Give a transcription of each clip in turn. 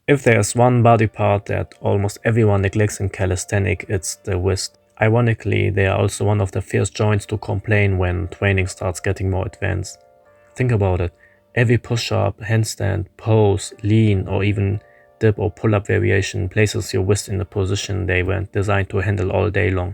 If there's one body part that almost everyone neglects in calisthenics, it's the wrist. Ironically, they are also one of the first joints to complain when training starts getting more advanced. Think about it. Every push-up, handstand, pose, lean, or even dip or pull-up variation places your wrist in a position they weren't designed to handle all day long.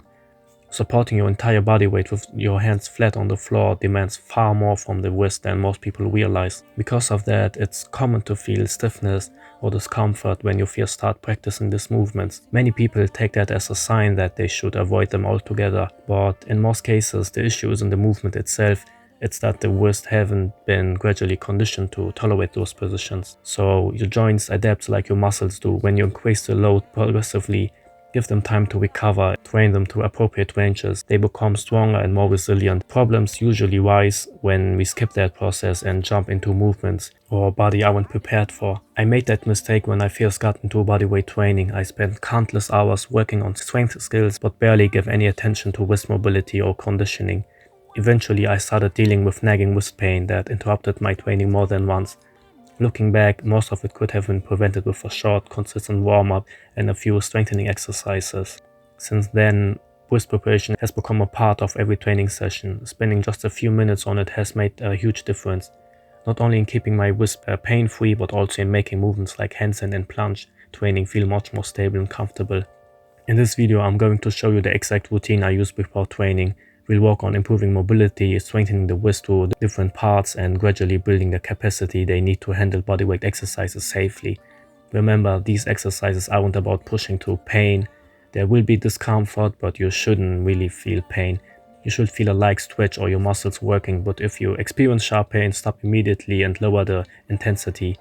Supporting your entire body weight with your hands flat on the floor demands far more from the wrist than most people realize. Because of that, it's common to feel stiffness or discomfort when you first start practicing these movements. Many people take that as a sign that they should avoid them altogether, but in most cases the issue isn't the movement itself, it's that the wrists haven't been gradually conditioned to tolerate those positions. So your joints adapt like your muscles do. When you increase the load progressively, give them time to recover, train them to appropriate ranges, they become stronger and more resilient. Problems usually rise when we skip that process and jump into movements our body aren't prepared for. I made that mistake when I first got into bodyweight training. I spent countless hours working on strength skills but barely gave any attention to wrist mobility or conditioning. Eventually I started dealing with nagging wrist pain that interrupted my training more than once. Looking back, most of it could have been prevented with a short, consistent warm-up and a few strengthening exercises. Since then, wrist preparation has become a part of every training session. Spending just a few minutes on it has made a huge difference, not only in keeping my wrist pain-free, but also in making movements like handstand and plunge training feel much more stable and comfortable. In this video, I'm going to show you the exact routine I use before training. We'll work on improving mobility, strengthening the wrist to different parts, and gradually building the capacity they need to handle bodyweight exercises safely. Remember, these exercises aren't about pushing through pain. There will be discomfort, but you shouldn't really feel pain. You should feel a light stretch or your muscles working, but if you experience sharp pain, stop immediately and lower the intensity.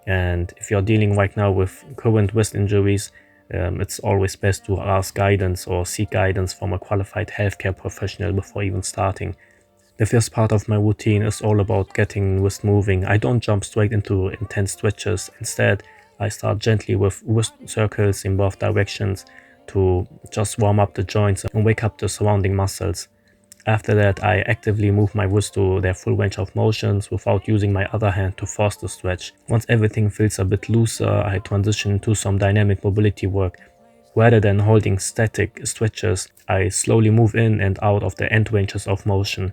And if you're dealing right now with current wrist injuries, it's always best to ask guidance or seek guidance from a qualified healthcare professional before even starting. The first part of my routine is all about getting wrist moving. I don't jump straight into intense stretches. Instead, I start gently with wrist circles in both directions to just warm up the joints and wake up the surrounding muscles. After that, I actively move my wrist to their full range of motions without using my other hand to force the stretch. Once everything feels a bit looser, I transition to some dynamic mobility work. Rather than holding static stretches, I slowly move in and out of the end ranges of motion.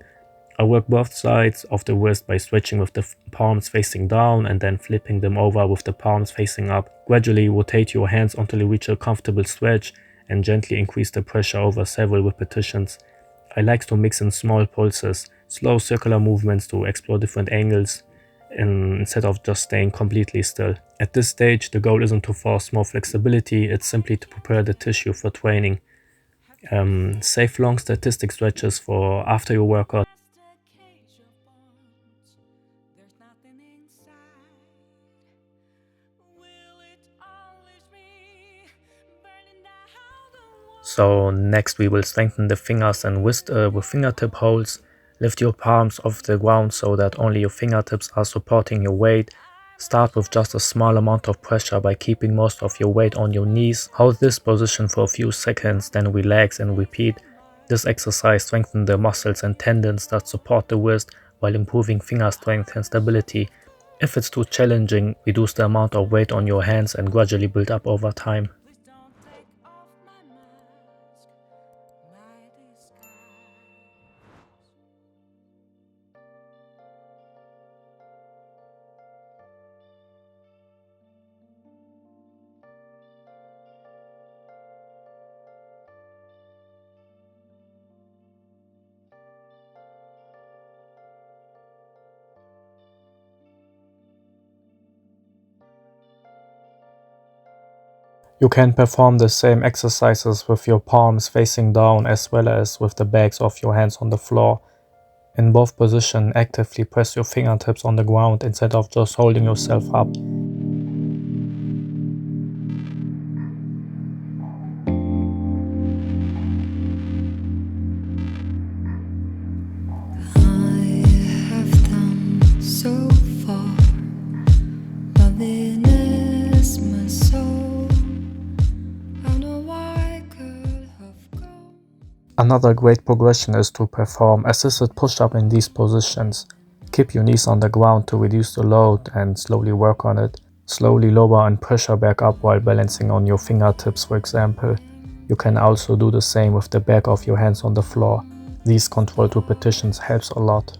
I work both sides of the wrist by stretching with the palms facing down and then flipping them over with the palms facing up. Gradually rotate your hands until you reach a comfortable stretch and gently increase the pressure over several repetitions. I like to mix in small pulses, slow circular movements to explore different angles instead of just staying completely still. At this stage, the goal isn't to force more flexibility, it's simply to prepare the tissue for training. Save long static stretches for after your workout. So next we will strengthen the fingers and wrist with fingertip holds. Lift your palms off the ground so that only your fingertips are supporting your weight. Start with just a small amount of pressure by keeping most of your weight on your knees. Hold this position for a few seconds, then relax and repeat. This exercise strengthens the muscles and tendons that support the wrist while improving finger strength and stability. If it's too challenging, reduce the amount of weight on your hands and gradually build up over time. You can perform the same exercises with your palms facing down as well as with the backs of your hands on the floor. In both positions, actively press your fingertips on the ground instead of just holding yourself up. Another great progression is to perform assisted push-up in these positions. Keep your knees on the ground to reduce the load and slowly work on it. Slowly lower and pressure back up while balancing on your fingertips, for example. You can also do the same with the back of your hands on the floor. These controlled repetitions helps a lot.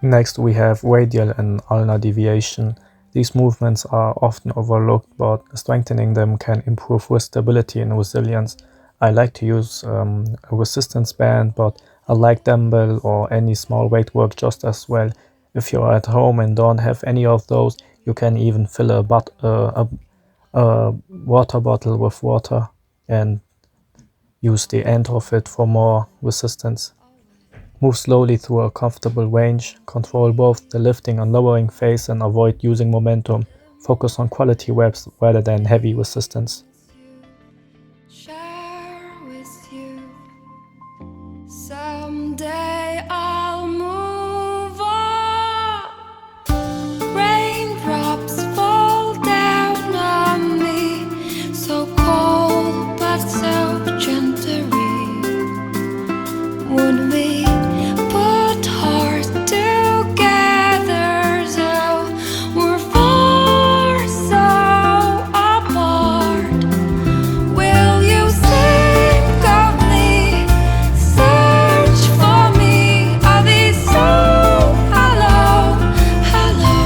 Next we have radial and ulnar deviation. These movements are often overlooked, but strengthening them can improve wrist stability and resilience. I like to use a resistance band, but I like dumbbell or any small weight work just as well. If you're at home and don't have any of those, you can even fill a water bottle with water and use the end of it for more resistance. Move slowly through a comfortable range, control both the lifting and lowering phase and avoid using momentum. Focus on quality reps rather than heavy resistance. Someday I'll move on. Raindrops fall down on me, so cold but so gentle. Would we put hearts together so we're far so apart? Will you think of me, search for me? Are these so hello, hello?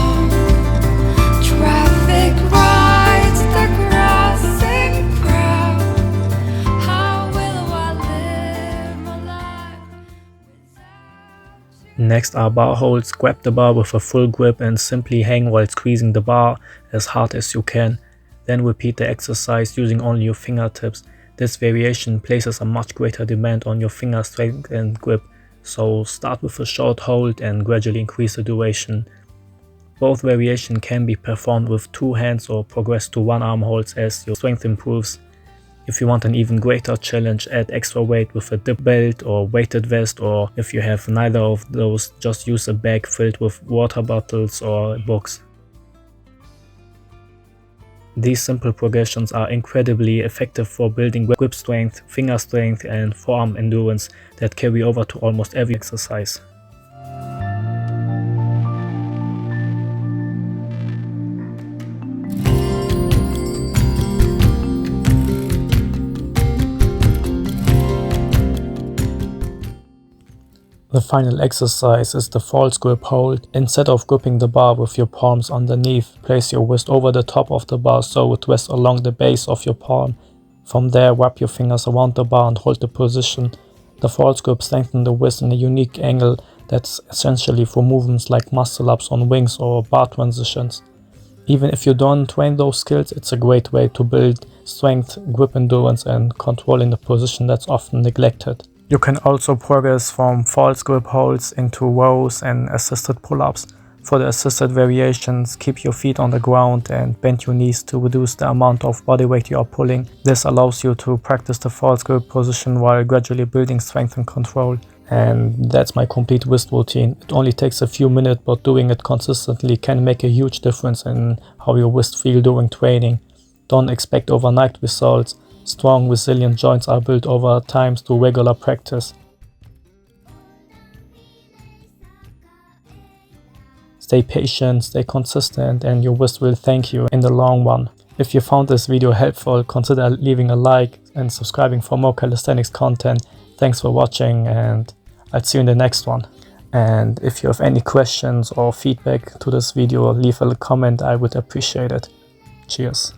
Traffic rides the crossing crowd. How will I live my life? Next are bar holds. Grab the bar with a full grip and simply hang while squeezing the bar as hard as you can. Then repeat the exercise using only your fingertips. This variation places a much greater demand on your finger strength and grip, so start with a short hold and gradually increase the duration. Both variations can be performed with two hands or progress to one arm holds as your strength improves. If you want an even greater challenge, add extra weight with a dip belt or weighted vest, or if you have neither of those, just use a bag filled with water bottles or books. These simple progressions are incredibly effective for building grip strength, finger strength, and forearm endurance that carry over to almost every exercise. The final exercise is the false grip hold. Instead of gripping the bar with your palms underneath, place your wrist over the top of the bar so it rests along the base of your palm. From there, wrap your fingers around the bar and hold the position. The false grip strengthens the wrist in a unique angle that's essentially for movements like muscle ups on wings or bar transitions. Even if you don't train those skills, it's a great way to build strength, grip endurance, and controlling the position that's often neglected. You can also progress from false grip holds into rows and assisted pull-ups. For the assisted variations, keep your feet on the ground and bend your knees to reduce the amount of body weight you are pulling. This allows you to practice the false grip position while gradually building strength and control. And that's my complete wrist routine. It only takes a few minutes, but doing it consistently can make a huge difference in how your wrist feel during training. Don't expect overnight results. Strong, resilient joints are built over time through regular practice. Stay patient, stay consistent, and your wrist will thank you in the long run. If you found this video helpful, consider leaving a like and subscribing for more calisthenics content. Thanks for watching, and I'll see you in the next one. And if you have any questions or feedback to this video, leave a comment. I would appreciate it. Cheers.